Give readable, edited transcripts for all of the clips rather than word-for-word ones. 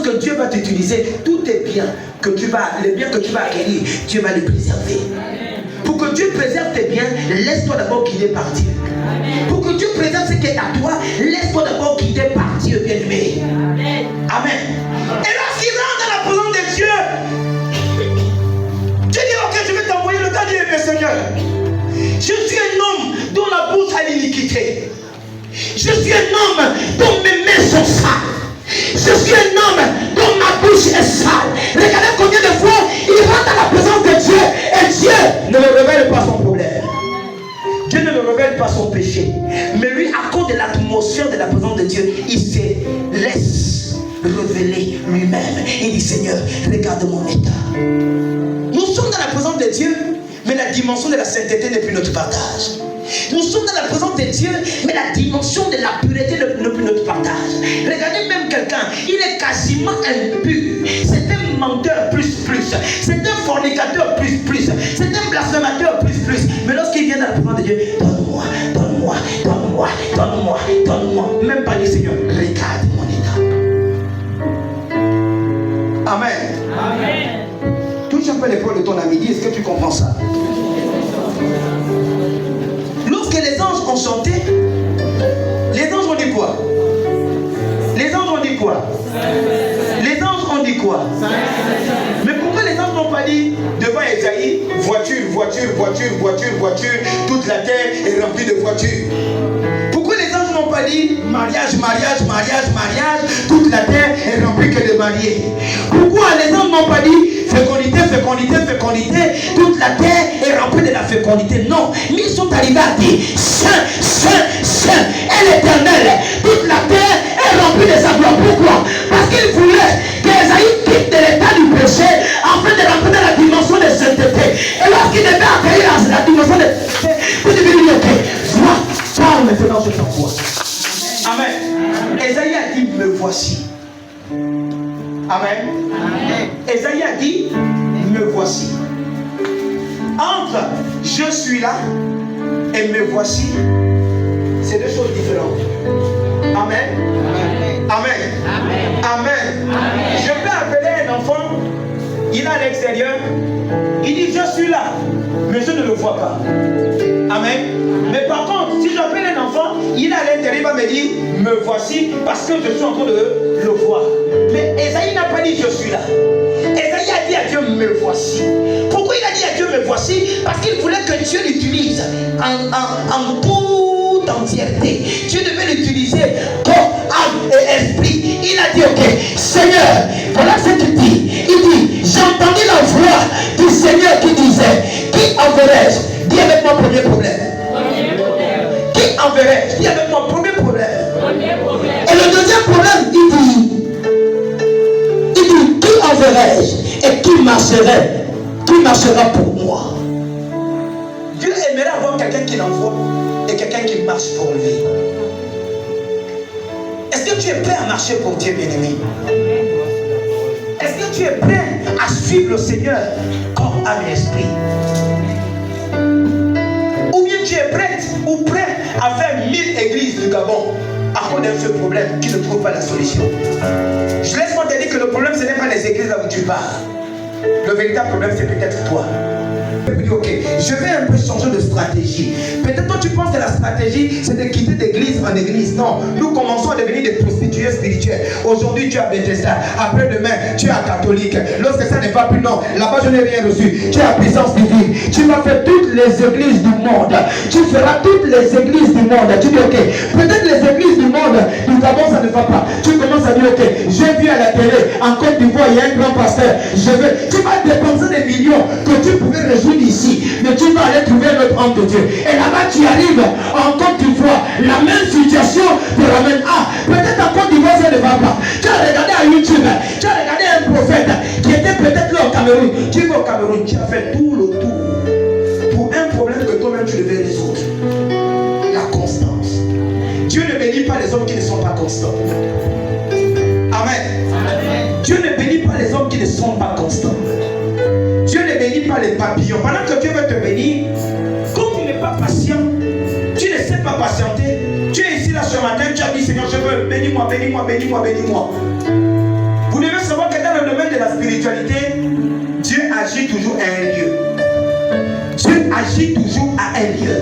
lorsque Dieu va t'utiliser, tous tes biens les biens que tu vas acquérir, Dieu va les préserver. Pour que Dieu préserve tes biens, laisse-toi d'abord guider par Dieu. Pour que Dieu préserve ce qui est à toi, laisse-toi d'abord guider par Dieu, bien-aimé. Amen. Et lorsqu'il rentre dans la présence de Dieu, tu dis, ok, je vais t'envoyer le temps de Seigneur. Je suis un homme dont la bouche a l'iniquité. Je suis un homme dont mes mains sont sales. Je suis un homme dont ma bouche est sale. Regardez combien de fois il rentre dans la présence de Dieu et Dieu ne me révèle pas son problème. Dieu ne me révèle pas son péché. Mais lui, à cause de l'atmosphère de la présence de Dieu, il se laisse révéler lui-même. Il dit, Seigneur, regarde mon état. Nous sommes dans la présence de Dieu, mais la dimension de la sainteté n'est plus notre partage. Nous sommes dans la présence de Dieu, mais la dimension de la pureté n'est plus notre partage. Regardez même quelqu'un, il est quasiment impur. C'est un menteur plus. C'est un fornicateur plus. C'est un blasphémateur plus. Mais lorsqu'il vient dans la présence de Dieu, donne-moi. Même pas dit, Seigneur, regarde mon état. Amen. Touche un peu l'épaule de ton ami, dis, est-ce que tu comprends ça? Lorsque les anges ont chanté, les anges ont dit quoi? Les anges ont dit quoi? Mais pourquoi les anges n'ont pas dit devant Esaïe, voiture, toute la terre est remplie de voitures? Pourquoi les anges n'ont pas dit mariage, toute la terre est remplie que de mariés? Pourquoi les anges n'ont pas dit fécondité, toute la terre est remplie de la fécondité? Non, mais ils sont arrivés à dire Saint est l'Éternel, toute la terre est remplie de sa gloire. Pourquoi? Parce qu'il voulait qu'Esaïe quitte de l'état du péché afin de rentrer dans la dimension de sainteté. Et lorsqu'il devait accueillir la dimension de sainteté, vous devez lui dire, vois, parle maintenant, je t'envoie. Amen. Esaïe a dit, me voici. Amen. Esaïe a dit, me voici. Entre je suis là et me voici, c'est deux choses différentes. Amen. Je peux appeler un enfant, il est à l'extérieur, il dit je suis là, mais je ne le vois pas. Amen. Mais par contre, si j'appelle un enfant, il est à l'intérieur, il va me dire me voici parce que je suis en train de le voir. Mais Esaïe n'a pas dit je suis là. Esaïe a dit à Dieu me voici. Pourquoi il a dit à Dieu me voici? Parce qu'il voulait que Dieu l'utilise en toute entièreté. Dieu devait l'utiliser corps, âme et esprit. Il a dit ok, Seigneur, voilà ce qu'il dit. Il dit, j'ai entendu la voix du Seigneur qui disait, qui enverrai-je? Dis avec moi premier problème. Qui enverrai-je? Dis avec moi premier problème. Et le deuxième problème, il dit, qui enverrai-je et qui marchera pour moi? Dieu aimerait avoir quelqu'un qui l'envoie et quelqu'un qui marche pour lui. Est-ce que tu es prêt à marcher pour Dieu, bien-aimé? Est-ce que tu es prêt à suivre le Seigneur corps, âme et esprit? Ou bien tu es prête ou prêt à faire 1000 églises du Gabon à cause d'un seul problème qui ne trouve pas la solution? Je laisse-moi te dire que le problème ce n'est pas les églises là où tu pars. Le véritable problème c'est peut-être toi. Ok, je vais un peu changer de stratégie. Peut-être toi tu penses que la stratégie c'est de quitter d'église en église. Non, nous commençons à devenir des prostituées spirituelles. Aujourd'hui tu es à Bethesda, après-demain tu es à catholique. Lorsque ça n'est pas plus, non, là-bas je n'ai rien reçu. Tu es à puissance divine. Tu vas faire toutes les églises du monde. Tu feras toutes les églises du monde. Tu dis ok, peut-être les églises du monde, du Gabon ça ne va pas. Tu commences à dire ok, j'ai vu à la télé, en Côte d'Ivoire il y a un grand pasteur. Tu vas dépenser des millions que tu pouvais résoudre ici, mais tu vas aller trouver notre homme de Dieu. Et là-bas tu arrives en Côte d'Ivoire, la même situation te ramène à. Peut-être en Côte d'Ivoire ça ne va pas. Tu as regardé à YouTube, tu as regardé un prophète qui était peut-être là au Cameroun. Tu vas au Cameroun, tu as fait tout le tour pour un problème que toi-même tu devais résoudre. La constance. Dieu ne bénit pas les hommes qui ne sont pas constants. Amen. Dieu ne bénit pas les hommes qui ne sont pas constants. Dieu ne bénit pas les papillons. Pendant que Dieu veut te bénir, comme tu n'es pas patient, tu ne sais pas patienter, tu es ici là ce matin, tu as dit Seigneur, je veux, bénis-moi. Vous devez spiritualité, Dieu agit toujours à un lieu. Dieu agit toujours à un lieu.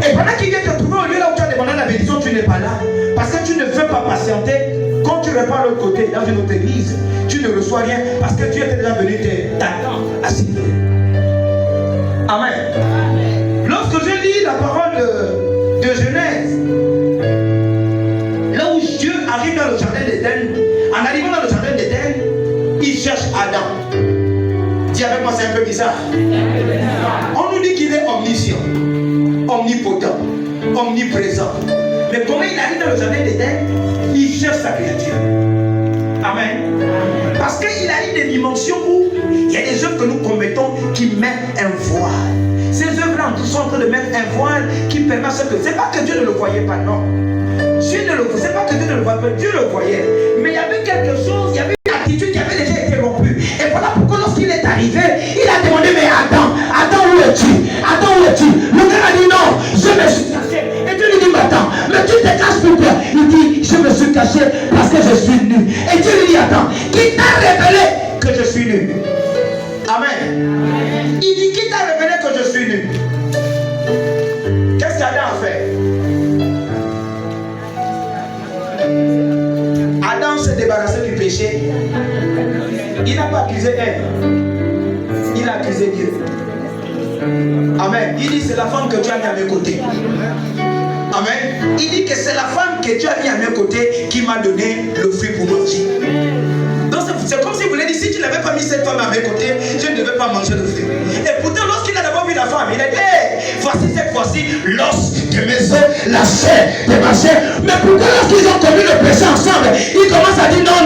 Et pendant qu'il vient te trouver au lieu là où tu as demandé la bénédiction, tu n'es pas là. Parce que tu ne veux pas patienter. Quand tu repars à l'autre côté, dans une autre église, tu ne reçois rien parce que Dieu était déjà venu t'attendre à signer. Amen. Lorsque je lis la parole de Genèse, là où Dieu arrive dans le jardin d'Éden, en arrivant dans le jardin d'Éden, il cherche Adam. Dis avec moi, c'est un peu bizarre. On nous dit qu'il est omniscient, omnipotent, omniprésent. Mais comment il arrive dans le jardin d'Éden? Il cherche sa créature. Amen. Parce qu'il arrive des dimensions où il y a des œuvres que nous commettons qui mettent un voile. Ces œuvres-là sont en train de mettre un voile qui permet à ce que... C'est pas que Dieu ne le voyait pas, non. C'est pas que Dieu ne le voyait pas, Dieu le voyait. Mais il y avait quelque chose, il y avait une attitude qui avait déjà été rompue. Et voilà pourquoi lorsqu'il est arrivé, il a demandé, mais Adam, où es-tu? Adam, où es-tu? Le gars a dit non, je me suis caché. Et Dieu lui dit, mais attends, mais tu te caches pourquoi? Il dit, je me suis caché parce que je suis nu. Et Dieu lui dit, attends, qui t'a révélé que je suis nu? Amen. Il dit, qui t'a révélé que je suis nu? Qu'est-ce qu'Adam a fait? Adam s'est débarrassé du péché. Il n'a pas accusé Ève. Il a accusé Dieu. Amen. Il dit, c'est la femme que tu as mis à mes côtés. Amen. Il dit que c'est la femme que tu as mis à mes côtés qui m'a donné le fruit pour manger. Donc c'est comme si vous voulez dire, si tu n'avais pas mis cette femme à mes côtés, je ne devais pas manger le fruit. Et pourtant, lorsqu'il a d'abord vu la femme, il a dit, hey, voici cette fois-ci l'os de mes os, la chair de ma chair. Mais pourquoi lorsqu'ils ont commis le péché ensemble, ils commencent à dire non,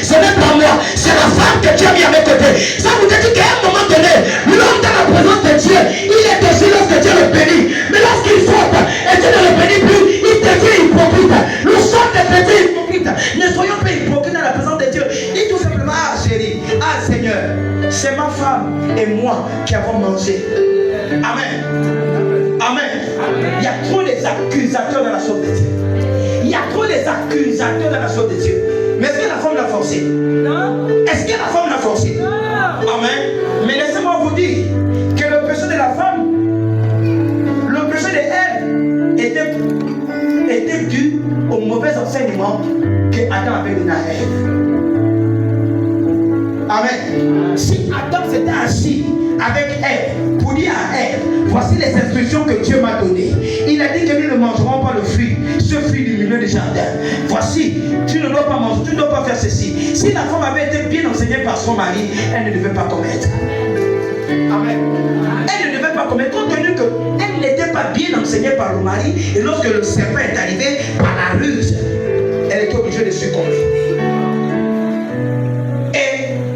ce n'est pas moi, c'est la femme que tu as mis à mes côtés. Ça vous dit qu'à un moment donné, l'homme dans la présence de Dieu, il est aussi lorsque Dieu le bénit. Mais lorsqu'il faute et Dieu ne le bénit plus, il devient hypocrite. Nous sommes des chrétiens hypocrites. Ne soyons pas hypocrites dans la présence de Dieu. Dis tout simplement, ah chérie, ah Seigneur, c'est ma femme et moi qui avons mangé. Amen. Amen. Il y a trop des accusateurs dans la chose de Dieu. Il y a trop des accusateurs dans la chose de Dieu. Mais est-ce que la femme l'a forcé? Non. Est-ce que la femme l'a forcé? Non. Amen. Mais laissez-moi vous dire que le péché de la femme, le péché de Ève était dû au mauvais enseignement que Adam avait donné à Ève. Amen. Si Adam s'était assis avec Ève pour dire à Ève, voici les instructions que Dieu m'a données. Il a dit que nous ne mangerons pas le fruit, ce fruit du milieu du jardin. Voici, tu ne dois pas manger, tu ne dois pas faire ceci. Si la femme avait été bien enseignée par son mari, elle ne devait pas commettre. Amen. Elle ne devait pas commettre, compte tenu qu'elle n'était pas bien enseignée par le mari. Et lorsque le serpent est arrivé par la ruse, elle était obligée de succomber.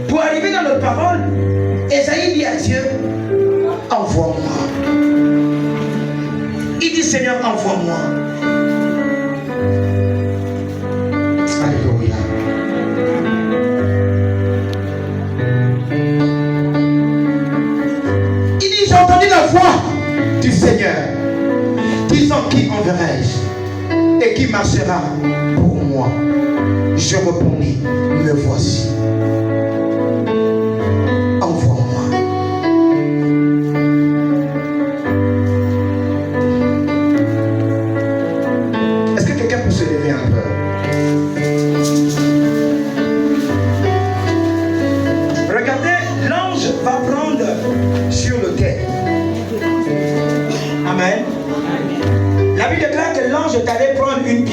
Pour arriver dans notre parole, Esaïe dit à Dieu, envoie-moi. Il dit, Seigneur, envoie-moi. Alléluia. Il dit, j'ai entendu la voix du Seigneur, disant, qui enverrai-je et qui marchera pour moi? Je répondis, me voici.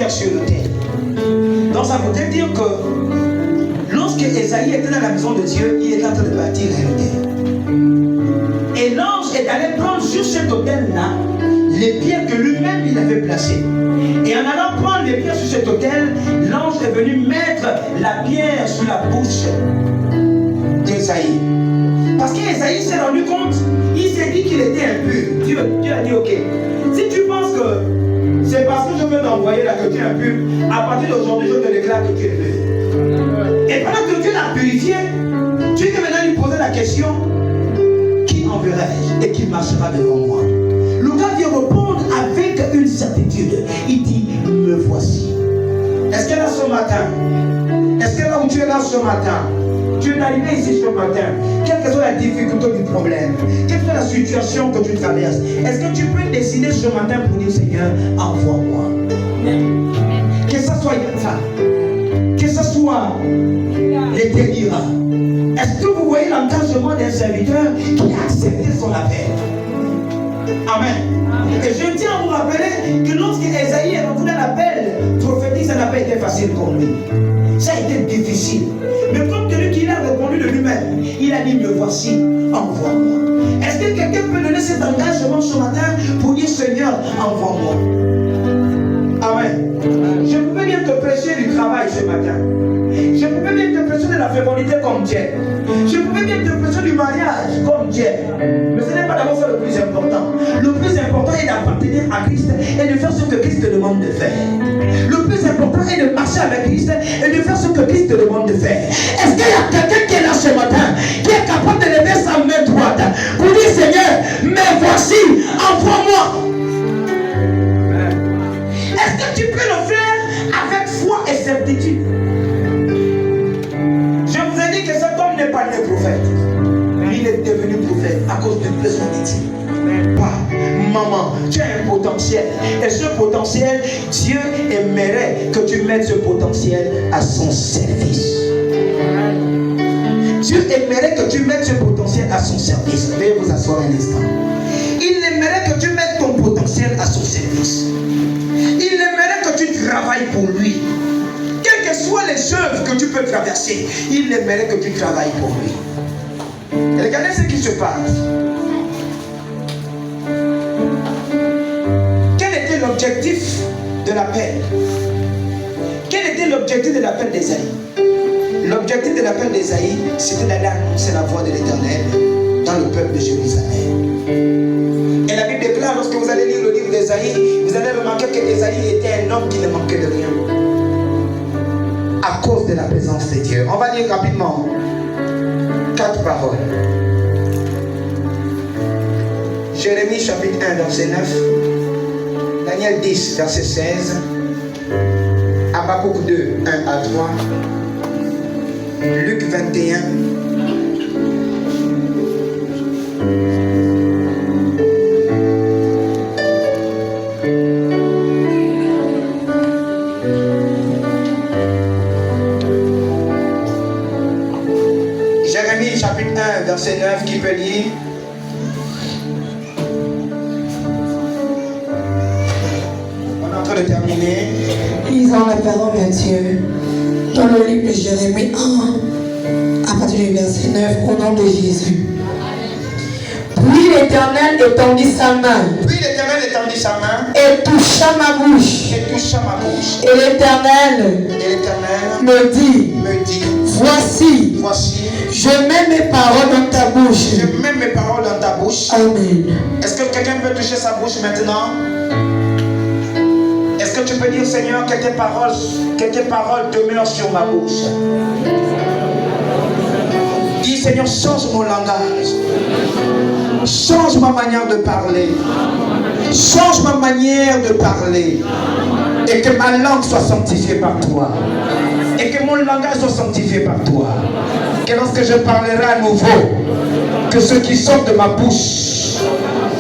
Sur le terre. Donc ça voudrait dire que lorsque Esaïe était dans la maison de Dieu, il était en train de bâtir un autel. Et l'ange est allé prendre sur cet autel-là les pierres que lui-même il avait placées. Et en allant prendre les pierres sur cet autel, l'ange est venu mettre la pierre sur la bouche d'Esaïe. Parce qu'Esaïe s'est rendu compte, il s'est dit qu'il était impur. Dieu a dit ok, si tu penses que c'est parce que je veux t'envoyer là que tu es impur, à partir d'aujourd'hui, je te déclare que tu es pur. Et pendant que Dieu l'a purifié, tu peux maintenant lui poser la question, qui enverrai-je et qui marchera devant moi? Le gars vient répondre avec une certitude. Il dit, me voici. Est-ce que là ce matin, est-ce que là où tu es là ce matin, Tu es arrivé ici ce matin. Quelle que soit la difficulté du problème, quelle que soit la situation que tu traverses, est-ce que tu peux décider ce matin pour dire Seigneur, envoie-moi. Que ce soit ça, que ce soit les délires. Est-ce que vous voyez l'engagement d'un serviteur qui a accepté son appel? Amen. Et je tiens à vous rappeler que lorsque Esaïe est revenu à l'appel prophétique, ça n'a pas été facile pour lui. Ça a été difficile. Mais comme celui qui a répondu de lui-même, il a dit, me voici, envoie-moi. Est-ce que quelqu'un peut donner cet engagement ce matin pour dire, Seigneur, envoie-moi? Amen. Je pouvais bien te prêcher du travail ce matin. Je pouvais bien te prêcher de la fécondité comme Dieu. Je pouvais bien te prêcher du mariage comme Dieu. Mais ce n'est pas d'abord ça le plus important. Le plus important est d'appartenir à Christ et de faire ce que Christ te demande de faire. Le plus important est de marcher avec Christ et de faire ce que Christ te demande de faire. Est-ce qu'il y a quelqu'un qui est là ce matin, qui est capable de lever sa main droite pour dire Seigneur, me voici, envoie-moi? Est-ce que tu peux le faire avec foi et certitude? Je vous ai dit que cet homme n'est pas né prophète. Il est devenu prophète à cause d'une besoin d'idée. Pas maman, tu as un potentiel. Et ce potentiel, Dieu aimerait que tu mettes ce potentiel à son service. Dieu aimerait que tu mettes ce potentiel à son service. Veuillez vous asseoir un instant. Il aimerait que tu mettes ton potentiel à son service. Il aimerait que tu travailles pour lui. Quelles que soient les œuvres que tu peux traverser, il aimerait que tu travailles pour lui. Et regardez ce qui se passe. Quel était l'objectif de l'appel? Quel était l'objectif de l'appel d'Ésaïe? L'objectif de l'appel d'Ésaïe, c'était d'aller annoncer la voix de l'Éternel dans le peuple de Jérusalem. Et la Bible déclare, lorsque vous allez lire le livre d'Ésaïe, vous allez remarquer que Ésaïe était un homme qui ne manquait de rien. À cause de la présence de Dieu. On va lire rapidement 4 paroles. Jérémie chapitre 1 verset 9, Daniel 10 verset 16, Habakkuk 2 1 à 3, Luc 21, Jérémie chapitre 1 verset 9, qui peut lire? On est en train de terminer. Lisons la parole de Dieu dans le livre de Jérémie 1, à partir du verset 9, au nom de Jésus. Puis l'Éternel étendit sa main. Puis l'Éternel étendit sa main Et toucha ma bouche. et toucha ma bouche. Et l'Éternel Et l'Éternel me dit, me dit, voici, je mets mes paroles dans ta bouche. je mets mes paroles dans ta bouche. Amen. Est-ce que quelqu'un peut toucher sa bouche maintenant? Est-ce que tu peux dire, Seigneur, que tes paroles demeurent sur ma bouche? Dis, Seigneur, change mon langage. Change ma manière de parler. Change ma manière de parler. Et que ma langue soit sanctifiée par toi. Et que mon langage soit sanctifié par toi. Que lorsque je parlerai à nouveau, que ce qui sort de ma bouche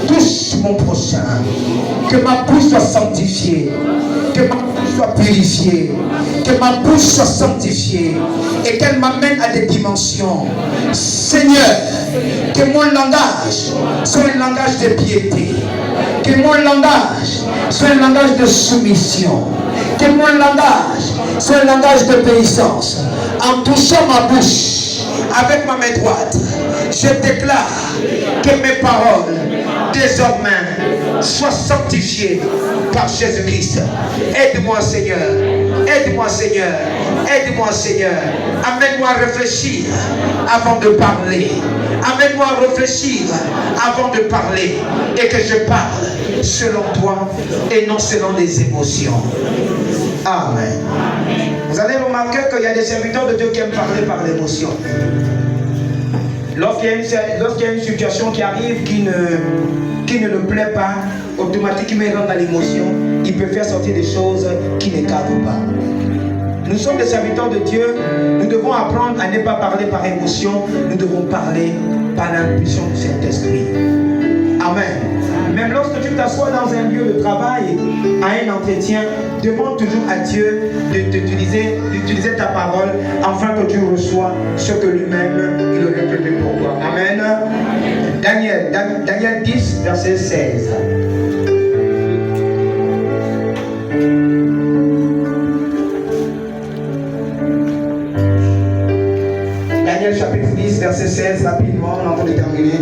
touche mon prochain. Que ma bouche soit sanctifiée. Que ma bouche soit purifiée. Que ma bouche soit sanctifiée. Et qu'elle m'amène à des dimensions. Seigneur, que mon langage soit un langage de piété. Que mon langage soit un langage de soumission. Que mon langage soit un langage d'obéissance. En touchant ma bouche avec ma main droite, je déclare que mes paroles désormais soient sanctifiées par Jésus-Christ. Aide-moi, Seigneur. Aide-moi, Seigneur. Aide-moi, Seigneur. Amène-moi à réfléchir avant de parler. Amène-moi à réfléchir avant de parler. Et que je parle selon toi et non selon les émotions. Amen. Vous allez remarquer qu'il y a des serviteurs de Dieu qui aiment parler par l'émotion. Lorsqu'il y a une situation qui arrive qui ne le plaît pas, automatiquement il rentre dans l'émotion. Il peut faire sortir des choses qui ne cadrent pas. Nous sommes des serviteurs de Dieu. Nous devons apprendre à ne pas parler par émotion. Nous devons parler par l'impulsion du Saint-Esprit. Amen. Même lorsque tu t'assois dans un lieu de travail, à un entretien, demande toujours à Dieu d'utiliser ta parole afin que tu reçois ce que lui-même il aurait prévu pour toi. Amen. Daniel 10, verset 16. Daniel chapitre 10, verset 16, rapidement, on est en train de terminer.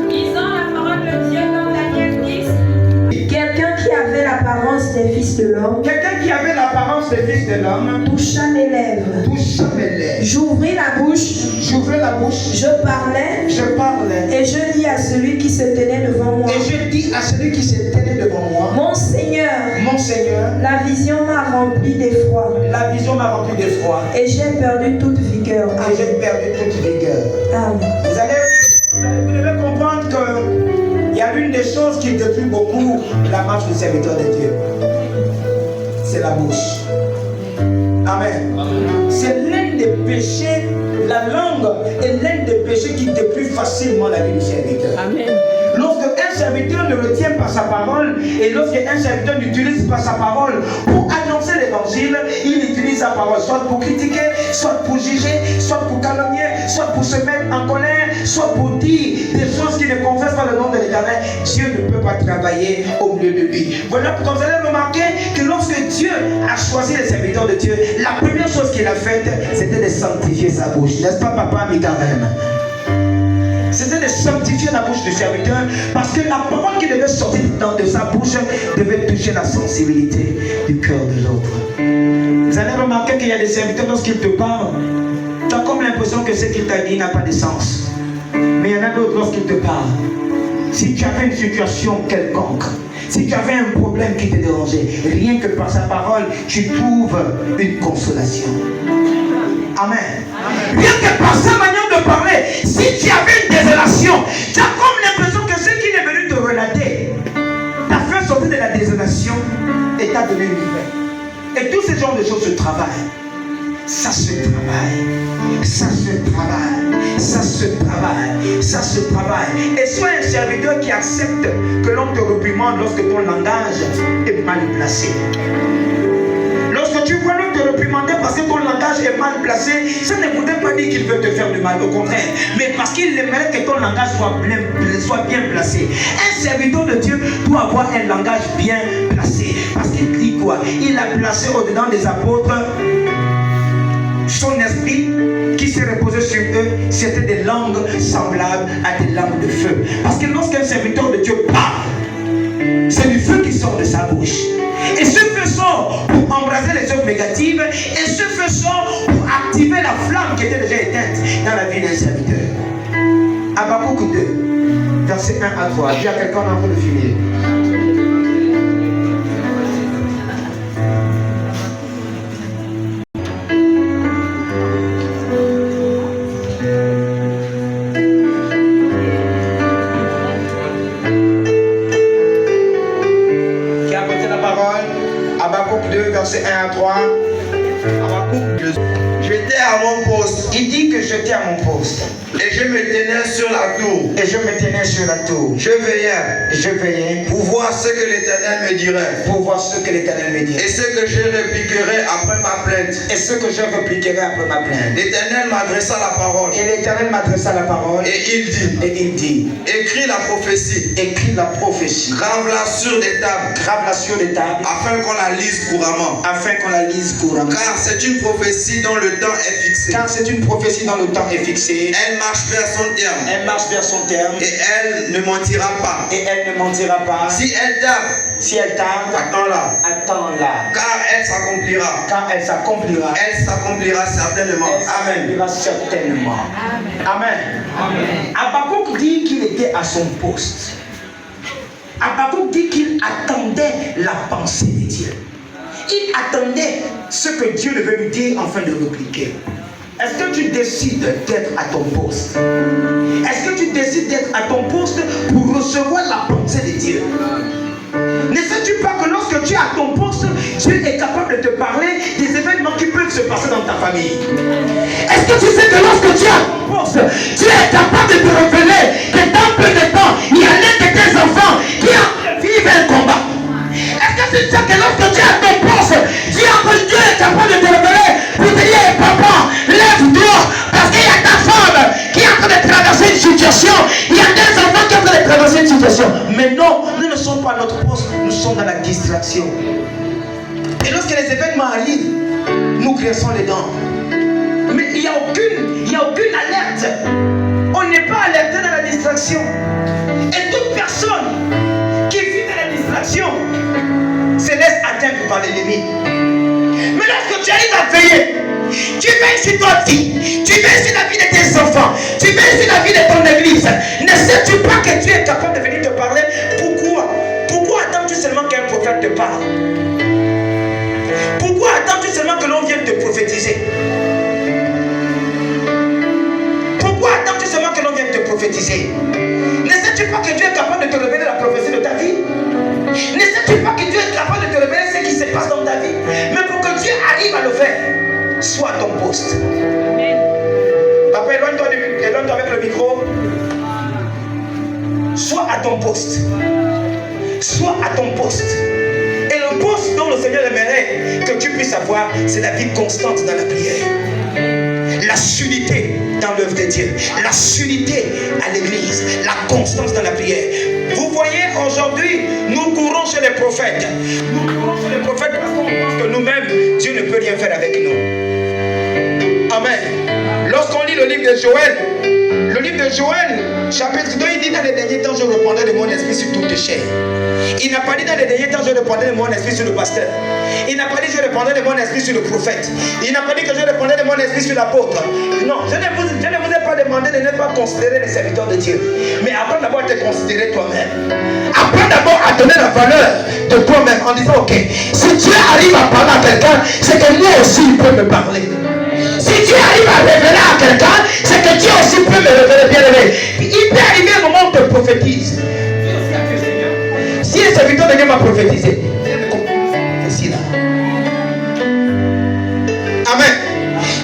Lisant la parole de Dieu dans Daniel 10. Quelqu'un qui avait l'apparence des fils de l'homme Quelqu'un qui avait l'apparence des fils de l'homme toucha mes lèvres. toucha mes lèvres. J'ouvris la bouche, J'ouvrais la bouche, je parlais je parlais, et je dis à celui qui se tenait devant moi, et je dis à celui qui se tenait devant moi, mon Seigneur, mon Seigneur, la vision m'a rempli d'effroi la vision m'a rempli d'effroi, et j'ai perdu toute vigueur. et j'ai perdu toute vigueur. Amen. Vous devez comprendre qu'il y a l'une des choses qui détruit beaucoup la marche du serviteur de Dieu. C'est la bouche. Amen. C'est l'un des péchés, la langue est l'un des péchés qui détruit facilement la vie du serviteur. Amen. Lorsqu'un serviteur ne retient pas sa parole et lorsqu'un serviteur n'utilise pas sa parole pour annoncer l'évangile, il utilise sa parole soit pour critiquer, soit pour juger, soit pour calomnier, soit pour se mettre en colère, soit pour dire des choses qui ne confessent pas le nom de l'Éternel. Dieu ne peut pas travailler au milieu de lui. Voilà pourquoi vous allez remarquer que lorsque Dieu a choisi les serviteurs de Dieu, la première chose qu'il a faite, c'était de sanctifier sa bouche. N'est-ce pas, papa Mikarem? C'était de sanctifier la bouche du serviteur parce que la parole qui devait sortir de sa bouche devait toucher la sensibilité du cœur de l'autre. Vous allez remarquer qu'il y a des serviteurs, lorsqu'ils te parlent, tu as comme l'impression que ce qu'il t'a dit n'a pas de sens. Mais il y en a d'autres, lorsqu'ils te parlent, si tu avais une situation quelconque, si tu avais un problème qui te dérangeait, rien que par sa parole, tu trouves une consolation. Amen. Rien que par sa manière de parler, si tu avais une désolation, tu as comme l'impression que ce qu'il est venu te relater t'a fait sortir de la désolation et t'a donné une vie. Et tous ces genres de choses se travaillent. Ça se travaille. Ça se travaille. Ça se travaille. Ça se travaille. Et sois un serviteur qui accepte que l'on te réprimande lorsque ton langage est mal placé. Lorsque tu vois l'autre te réprimander parce que ton langage est mal placé, ça ne voudrait pas dire qu'il veut te faire du mal, au contraire. Mais parce qu'il aimerait que ton langage soit bien placé. Un serviteur de Dieu doit avoir un langage bien placé. Parce qu'il dit quoi? Il a placé au-dedans des apôtres son esprit qui s'est reposé sur eux. C'était des langues semblables à des langues de feu. Parce que lorsqu'un serviteur de Dieu parle, c'est du feu qui sort de sa bouche. Et ce feu sort pour embraser les œuvres négatives. Et ce feu sort pour activer la flamme qui était déjà éteinte dans la vie d'un serviteur. Habakkuk 2, verset 1 à 3. Il y a quelqu'un en train de finir. Verset 1 à 3. J'étais à mon poste. Il dit que j'étais à mon poste. Et je me tenais sur la tour. Et je me tenais sur la tour. Je veillais. Je veillais pour voir ce que l'Éternel me dirait. Pour voir ce que l'Éternel me dirait. Et ce que je répliquerai après ma plainte. Et ce que je répliquerai après ma plainte. L'Éternel m'adressa la parole. Et l'Éternel m'adressa la parole. Et il dit. Écris la prophétie. Écris la prophétie. Grave-la sur des tables. Grave-la sur des tables. Afin qu'on la lise couramment. Afin qu'on la lise couramment. Car c'est une prophétie dont le temps est fixé. Car c'est une prophétie dont le temps est fixé. Elle marche vers son terme. Elle marche vers son terme. Et elle ne mentira pas. Et elle ne mentira pas. Si elle tarde. Si elle tarde. Attends-la. Attends-la. Car elle s'accomplira. Car elle s'accomplira. Elle s'accomplira certainement. Amen. Elle certainement. Amen. Amen. Habakkuk dit qu'il était à son poste. Habakkuk dit qu'il attendait la pensée de Dieu. Il attendait ce que Dieu devait lui dire afin de répliquer. Est-ce que tu décides d'être à ton poste? Est-ce que tu décides d'être à ton poste pour recevoir la pensée de Dieu? Ne sais-tu pas que lorsque tu es à ton poste, Dieu est capable de te parler des événements qui peuvent se passer dans ta famille? Est-ce que tu sais que lorsque tu es à ton poste, Dieu est capable de te révéler que dans peu de temps, il y a l'un de tes enfants qui vivent un combat? Est-ce que tu sais que lorsque tu es à ton poste, Dieu est capable de te révéler pour te dire, papa, lève-toi, parce qu'il y a ta femme qui est en train de traverser une situation, il y a des enfants qui sont en train de traverser une situation. Mais non, nous ne sommes pas à notre poste, nous sommes dans la distraction. Et lorsque les événements arrivent, nous graissons les dents. Mais il n'y a aucune alerte. On n'est pas alerté dans la distraction. Et toute personne qui vit dans la distraction se laisse atteindre par l'ennemi. Mais lorsque tu arrives à veiller, tu veilles sur ta vie, tu veilles sur la vie de tes enfants, tu veilles sur la vie de ton église. Ne sais-tu pas que tu es capable de venir te parler? Pourquoi attends-tu seulement qu'un prophète te parle? Pourquoi attends-tu seulement que l'on vienne te prophétiser? Pourquoi attends-tu seulement que l'on vienne te prophétiser? Ne sais-tu pas que Dieu est capable de te révéler la prophétie de ta vie? Ne sais-tu pas que Dieu est capable de te révéler ce qui se passe dans ta vie? Mais pour que Dieu arrive à le faire, sois à ton poste. Amen. Papa, éloigne-toi avec le micro. Sois à ton poste. Sois à ton poste. Et le poste dont le Seigneur aimerait que tu puisses avoir, c'est la vie constante dans la prière. La solidité dans l'œuvre de Dieu. La solidité à l'église. La constance dans la prière. Vous voyez, aujourd'hui, nous courons chez les prophètes. Nous courons chez les prophètes parce qu'on pense que nous-mêmes, Dieu ne peut rien faire avec nous. Amen. Lorsqu'on lit le livre de Joël, chapitre 2, il dit dans les derniers temps, je répandrai de mon esprit sur toute chair. Il n'a pas dit dans les derniers temps, je répandrai de mon esprit sur le pasteur. Il n'a pas dit, je répandrai de mon esprit sur le prophète. Il n'a pas dit que je répandrai de mon esprit sur l'apôtre. Non, je ne vous ai pas demandé de ne pas considérer les serviteurs de Dieu. Mais apprends d'abord à te considérer toi-même. Apprends d'abord à donner la valeur de toi-même en disant, ok, si Dieu arrive à parler à quelqu'un, c'est que moi aussi il peut me parler. Si Dieu arrive à révéler à quelqu'un, c'est que Dieu aussi peut me révéler, bien aimé. Il peut arriver un moment où on te prophétise. Si un serviteur de Dieu m'a prophétisé, c'est là. Amen.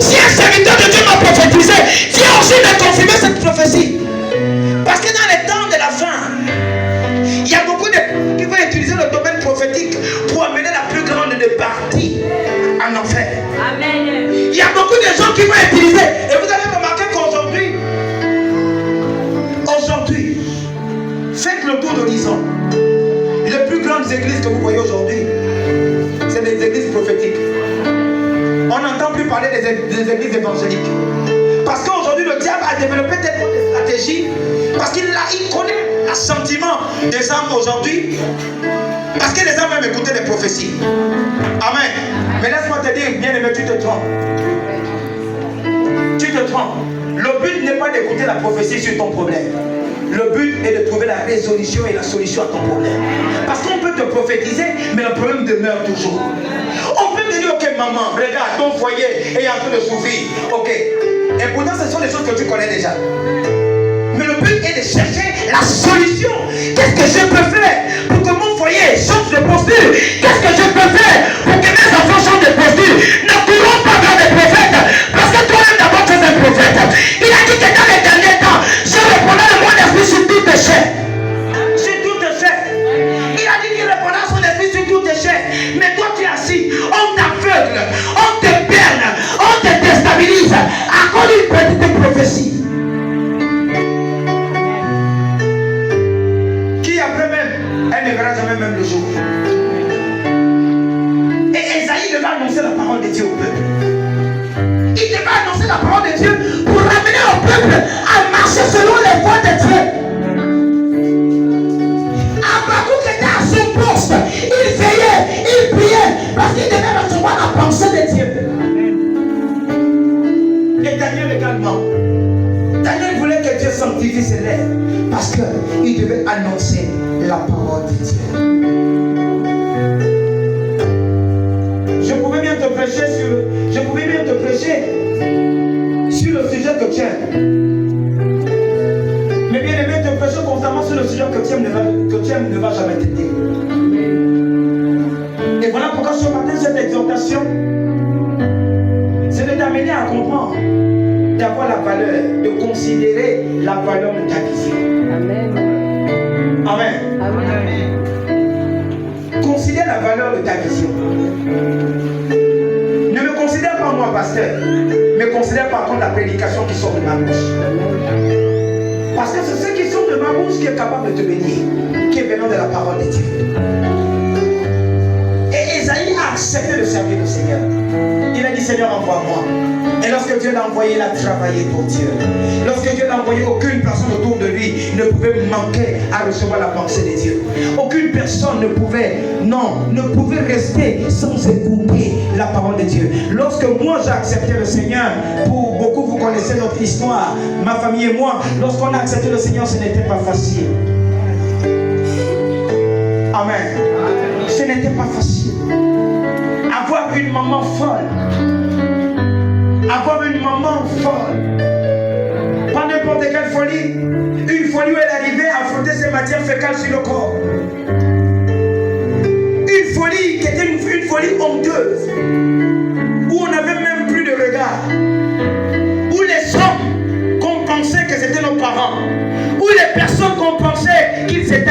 Si un serviteur de Dieu m'a prophétisé, Dieu aussi m'a confirmé cette prophétie. Parce que dans les temps de la fin, il y a beaucoup de gens qui vont utiliser le domaine prophétique pour amener la plus grande des parties en enfer. Amen. Il y a beaucoup de gens qui vont utiliser. Et vous allez remarquer qu'aujourd'hui, faites le tour d'horizon. Les plus grandes églises que vous voyez aujourd'hui, c'est des églises prophétiques. On n'entend plus parler des églises évangéliques. Parce qu'aujourd'hui, le diable a développé des stratégies. Parce qu'il connaît l'assentiment des âmes aujourd'hui. Parce que les âmes aiment écouter les prophéties. Amen. Mais laisse-moi te dire, bien aimé, tu te trompes. Tu te trompes. Le but n'est pas d'écouter la prophétie sur ton problème. Le but est de trouver la résolution et la solution à ton problème. Parce qu'on peut te prophétiser, mais le problème demeure toujours. On peut te dire, ok maman, regarde, ton foyer est en train de souffrir. Ok. Et pourtant, ce sont des choses que tu connais déjà. Mais le but est de chercher la solution. Qu'est-ce que je peux faire pour que mon foyer change de posture? Qu'est-ce que je peux faire pour que mes enfants changent de posture? Ne courons pas vers des prophètes, parce que toi-même d'abord tu es un prophète. Il a dit que dans les derniers temps, je répondrai de mon esprit sur toutes tes chairs. Sur toutes tes chairs. Il a dit qu'il répondra son esprit sur toutes tes chairs. Mais toi tu es assis, on t'aveugle, on te berne, on te déstabilise à cause d'une petite prophétie. Elle ne verra jamais même le jour. Et Esaïe devait annoncer la parole de Dieu au peuple. Il devait annoncer la parole de Dieu pour ramener au peuple à marcher selon les voies de Dieu. Habakkuk était à son poste. Il veillait, il priait, parce qu'il devait recevoir la pensée de Dieu. Et Daniel également. Daniel voulait que Dieu sanctifie ses lèvres parce qu'il devait annoncer la parole de Dieu. Je pouvais bien te prêcher sur le sujet que tu aimes. Mais bien aimé, te prêcher constamment sur le sujet que tu aimes ne va jamais t'aider. voilà pourquoi ce matin, cette exhortation, c'est de t'amener à comprendre, d'avoir la valeur, de considérer la valeur de ta vision. Amen. Amen. Amen. Considère la valeur de ta vision. Ne me considère pas moi pasteur, mais considère par contre la prédication qui sort de ma bouche. Parce que c'est ce qui sort de ma bouche qui est capable de te bénir, qui est venant de la parole de Dieu. Et Esaïe a accepté de servir le Seigneur. Il a dit, Seigneur, envoie-moi. Et lorsque Dieu l'a envoyé, il a travaillé pour Dieu. Lorsque Dieu l'a envoyé, aucune personne autour de lui ne pouvait manquer à recevoir la pensée de Dieu. Aucune personne ne pouvait rester sans écouter la parole de Dieu. Lorsque moi j'ai accepté le Seigneur, pour beaucoup vous connaissez notre histoire, ma famille et moi, lorsqu'on a accepté le Seigneur, ce n'était pas facile. Amen. Ce n'était pas facile. Avoir une maman folle. Avoir une maman folle. Pas n'importe quelle folie. Une folie où elle arrivait à frotter ses matières fécales sur le corps. Une folie qui était une folie honteuse. Où on n'avait même plus de regard. Où les hommes qu'on pensait que c'était nos parents. Où les personnes qu'on pensait qu'ils étaient